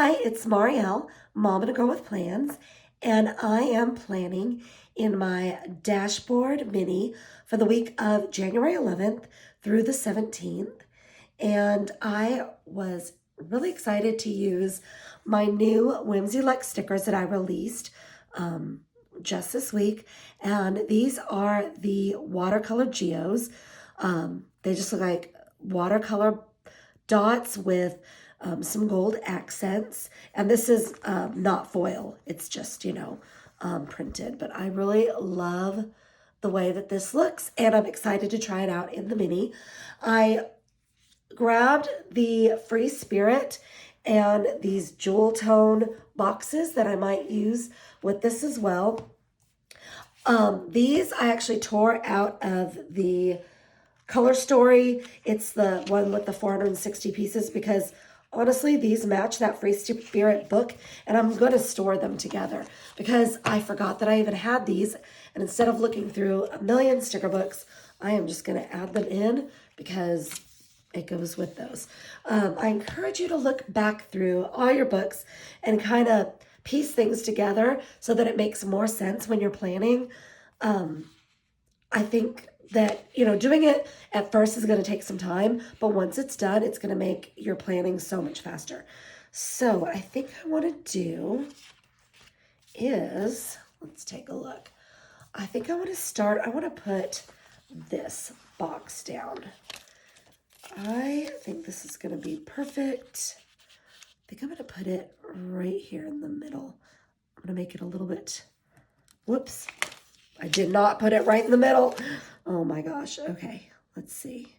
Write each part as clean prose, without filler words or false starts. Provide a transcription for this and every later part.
Hi, it's Marielle, Mom and a Girl with Plans, and I am planning in my dashboard mini for the week of January 11th through the 17th. And I was really excited to use my new Whinsyluxe stickers that I released just this week. And these are the Watercolor Geos. They just look like watercolor dots with some gold accents. And this is not foil. It's just, printed. But I really love the way that this looks, and I'm excited to try it out in the mini. I grabbed the Freespirt and these jewel tone boxes that I might use with this as well. These I actually tore out of the Color Story. It's the one with the 460 pieces because honestly, these match that Freespirt book, and I'm going to store them together because I forgot that I even had these. And instead of looking through a million sticker books, I am just going to add them in because it goes with those. I encourage you to look back through all your books and kind of piece things together so that it makes more sense when you're planning. I think that, doing it at first is going to take some time, but once it's done, it's going to make your planning so much faster. So what I think I want to do is, let's take a look. I think I want to put this box down. I think this is going to be perfect. I think I'm going to put it right here in the middle. I'm going to make it a little bit, whoops. I did not put it right in the middle. Oh my gosh. Okay, let's see.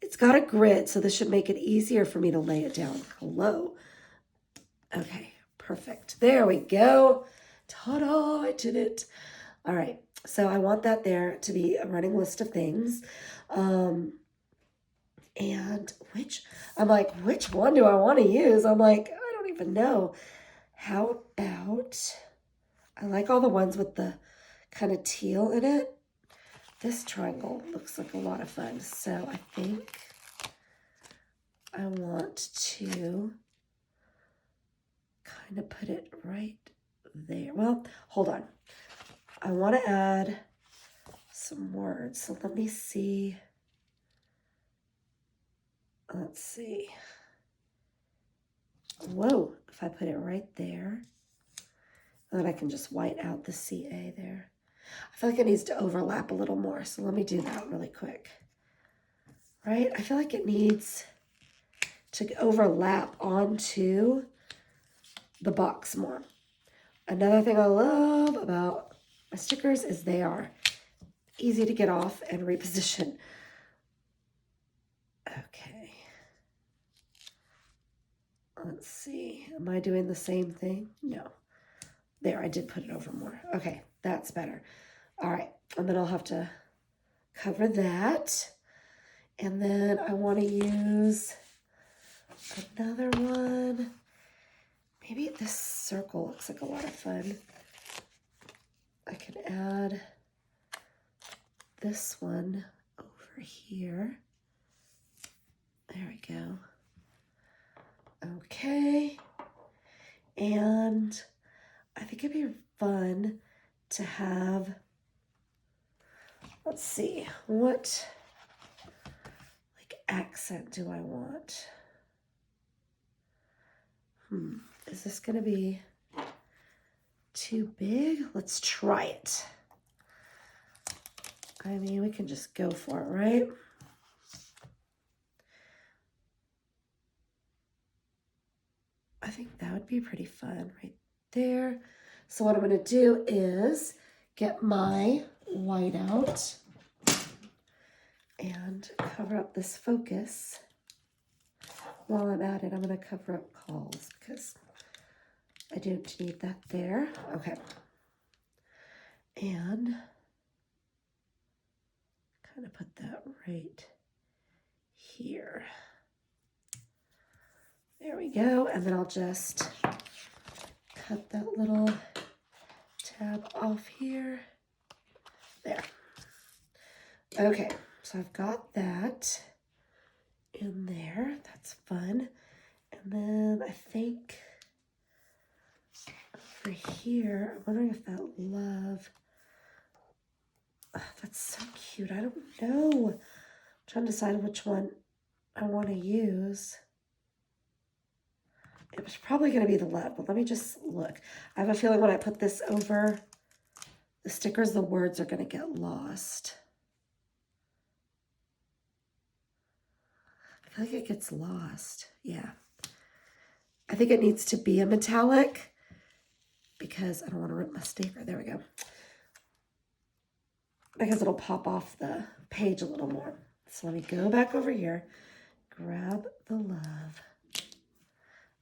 It's got a grid, so this should make it easier for me to lay it down. Hello. Okay, perfect. There we go. Ta-da, I did it. All right, so I want that there to be a running list of things. And which one do I want to use? I'm like, I don't even know. How about, I like all the ones with the kind of teal in it. This triangle looks like a lot of fun. So I think I want to kind of put it right there. Well, hold on. I want to add some words. So let me see. Let's see. Whoa, if I put it right there, then I can just white out the CA there. I feel like it needs to overlap a little more, so let me do that really quick. Right? I feel like it needs to overlap onto the box more. Another thing I love about my stickers is they are easy to get off and reposition. Okay. Let's see. Am I doing the same thing? No. There, I did put it over more. Okay, that's better. All right, and then I'll have to cover that. And then I want to use another one. Maybe this circle looks like a lot of fun. I can add this one over here. There we go. Okay. And I think it'd be fun to have, let's see, what like accent do I want? Is this going to be too big? Let's try it. I mean, we can just go for it, right? I think that would be pretty fun right there. So what I'm going to do is get my white out and cover up this focus. While I'm at it, I'm going to cover up calls because I don't need that there. Okay. And kind of put that right here. There we go. And then I'll just cut that little tab off here. There. Okay, so I've got that in there. That's fun. And then I think over here, I'm wondering if that love, oh, that's so cute. I don't know. I'm trying to decide which one I want to use. It was probably going to be the love, but let me just look. I have a feeling when I put this over the stickers, the words are going to get lost. I feel like it gets lost. Yeah. I think it needs to be a metallic because I don't want to rip my sticker. There we go. Because it'll pop off the page a little more. So let me go back over here, grab the love.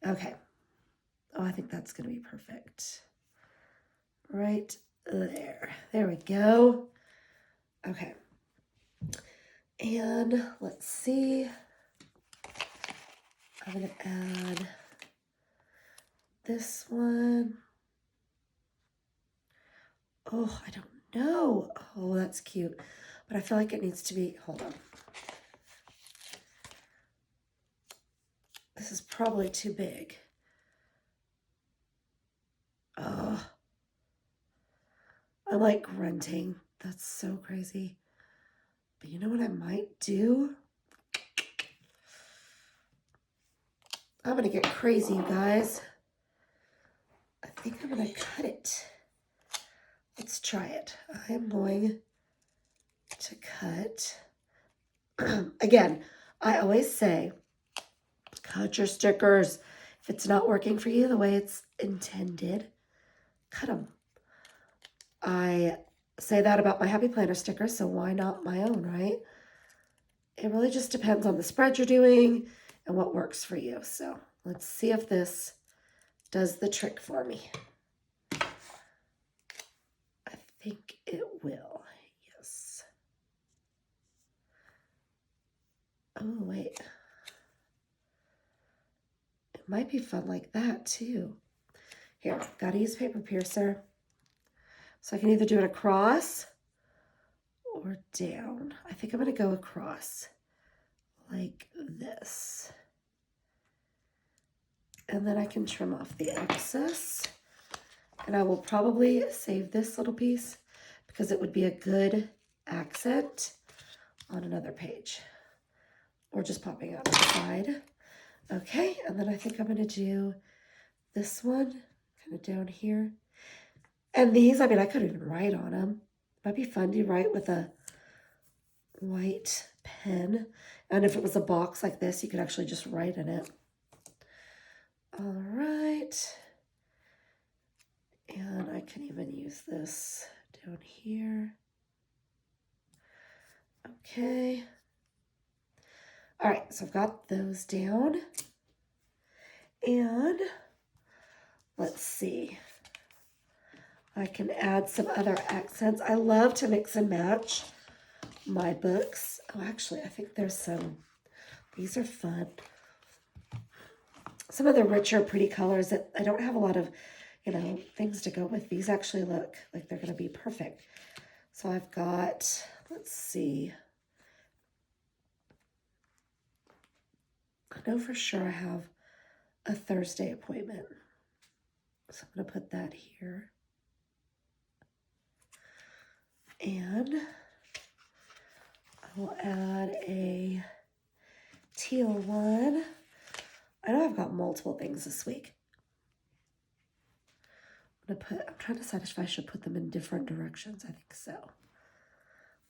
Okay. Oh, I think that's going to be perfect. Right there. There we go. Okay. And let's see. I'm going to add this one. Oh, I don't know. Oh, that's cute. But I feel like it needs to be, hold on. This is probably too big. Oh, I'm like grunting. That's so crazy. But you know what I might do? I'm going to get crazy, you guys. I think I'm going to cut it. Let's try it. I'm going to cut. Again, I always say, cut your stickers. If it's not working for you the way it's intended, cut them. I say that about my Happy Planner stickers, so why not my own, right? It really just depends on the spread you're doing and what works for you. So let's see if this does the trick for me. I think it will. Yes. Oh, wait. It might be fun like that too. Here, gotta use paper piercer. So I can either do it across or down. I think I'm gonna go across like this. And then I can trim off the excess. And I will probably save this little piece because it would be a good accent on another page. Or just popping out the side. Okay, and then I think I'm gonna do this one kind of down here. And these, I mean, I could even write on them. Might be fun to write with a white pen. And if it was a box like this, you could actually just write in it. All right. And I can even use this down here. Okay. All right, so I've got those down. And let's see. I can add some other accents. I love to mix and match my books. Oh, actually, I think there's some. These are fun. Some of the richer, pretty colors that I don't have a lot of, things to go with. These actually look like they're going to be perfect. So I've got, let's see. I know for sure I have a Thursday appointment. So I'm going to put that here. And I will add a teal one. I know I've got multiple things this week. I'm trying to decide if I should put them in different directions. I think so.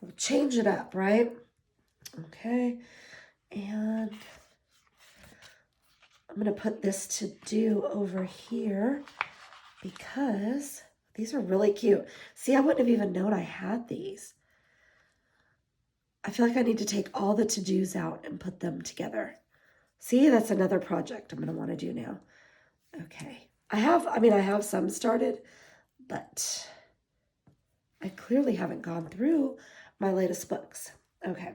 We'll change it up, right? Okay. And I'm going to put this to do over here because these are really cute. See, I wouldn't have even known I had these. I feel like I need to take all the to-dos out and put them together. See, that's another project I'm going to want to do now. Okay. I have some started, but I clearly haven't gone through my latest books. Okay.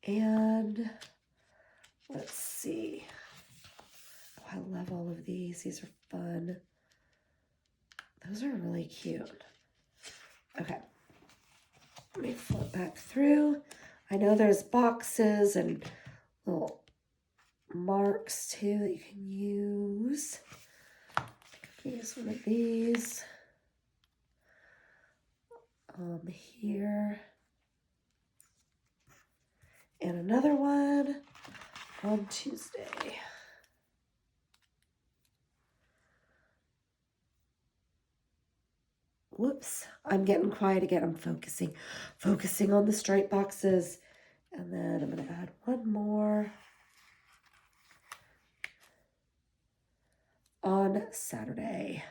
And let's see. Oh, I love all of these. These are fun. Those are really cute. Okay. Let me flip back through. I know there's boxes and little marks too that you can use. Use one of these here, and another one on Tuesday. Whoops, I'm getting quiet again. I'm focusing on the stripe boxes. And then I'm going to add one more on Saturday.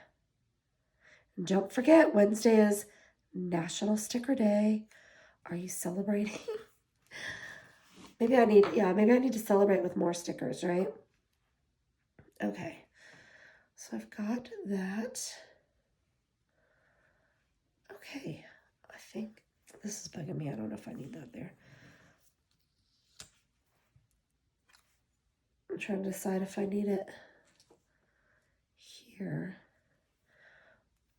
And don't forget, Wednesday is National Sticker Day. Are you celebrating? Maybe I need to celebrate with more stickers, right? Okay. So I've got that. Okay. I think this is bugging me. I don't know if I need that there. I'm trying to decide if I need it here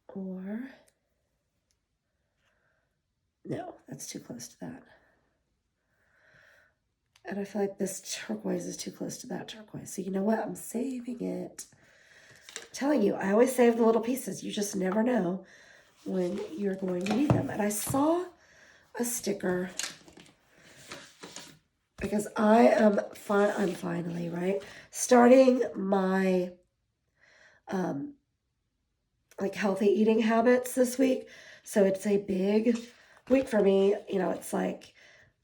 or no, that's too close to that. And I feel like this turquoise is too close to that turquoise. So you know what? I'm saving it. I'm telling you, I always save the little pieces. You just never know when you're going to need them. And I saw a sticker because I'm finally, right, starting my like healthy eating habits this week. So it's a big week for me. You know, it's like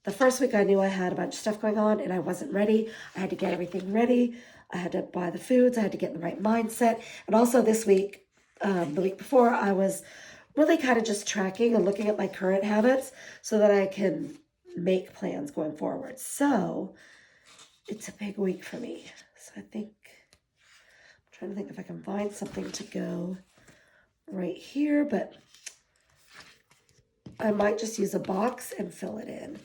the first week I knew I had a bunch of stuff going on and I wasn't ready. I had to get everything ready. I had to buy the foods. I had to get in the right mindset. And also this week, the week before, I was really kind of just tracking and looking at my current habits so that I can make plans going forward. So it's a big week for me. So I'm trying to think if I can find something to go right here, but I might just use a box and fill it in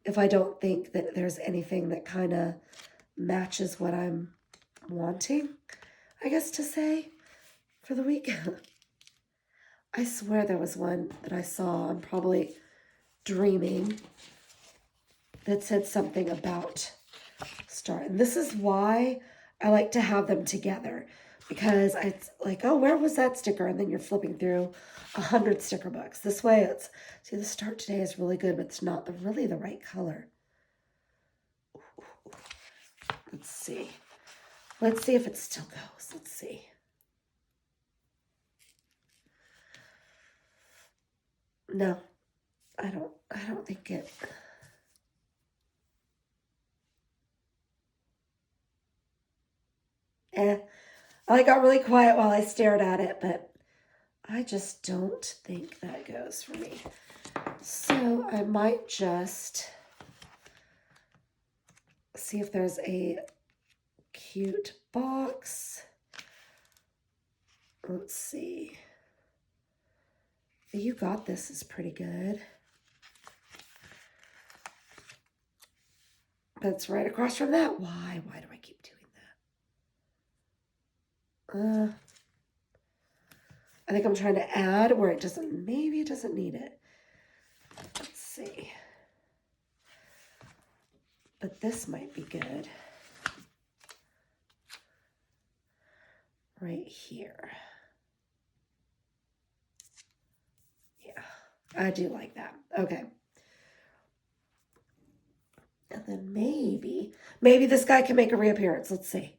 if I don't think that there's anything that kind of matches what I'm wanting, I guess to say, for the week. I swear there was one that I saw, I'm probably dreaming, that said something about start. And this is why I like to have them together, because it's like, oh, where was that sticker? And then you're flipping through 100 sticker books. This way, it's, see, the start today is really good, but it's not really the right color. Let's see. Let's see if it still goes. Let's see. No, I don't think it. I got really quiet while I stared at it, but I just don't think that goes for me. So I might just see if there's a cute box. Let's see. The You Got This is pretty good. But it's right across from that. Why? Why do I keep doing that? I think I'm trying to add where it doesn't, maybe it doesn't need it. Let's see. But this might be good. Right here. Yeah, I do like that. Okay. And then maybe this guy can make a reappearance. Let's see.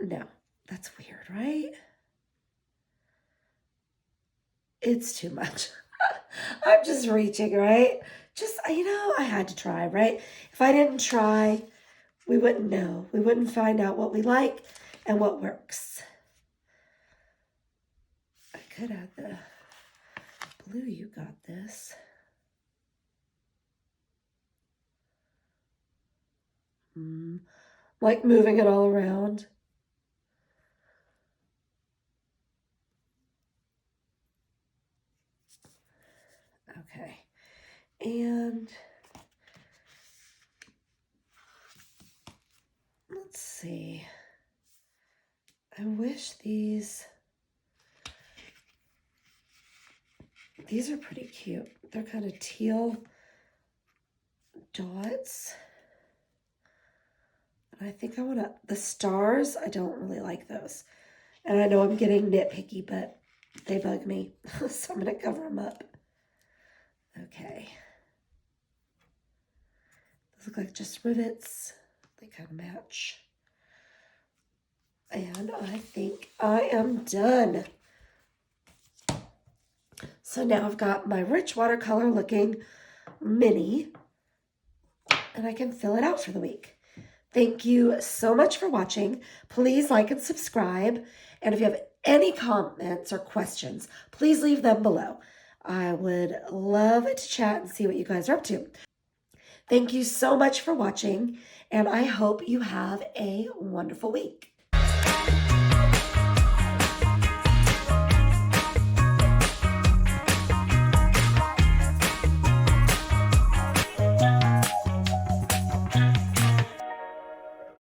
No, that's weird, right? It's too much. I'm just reaching, right? Just, you know, I had to try, right? If I didn't try, we wouldn't know. We wouldn't find out what we like and what works. I could add the blue You Got This. Like moving it all around. Okay. And let's see. I wish these are pretty cute. They're kind of teal dots. I think I want to, the stars, I don't really like those. And I know I'm getting nitpicky, but they bug me. So I'm going to cover them up. Okay. Those look like just rivets. They kind of match. And I think I am done. So now I've got my Rich Watercolor looking mini, and I can fill it out for the week. Thank you so much for watching. Please like and subscribe. And if you have any comments or questions, please leave them below. I would love to chat and see what you guys are up to. Thank you so much for watching, and I hope you have a wonderful week.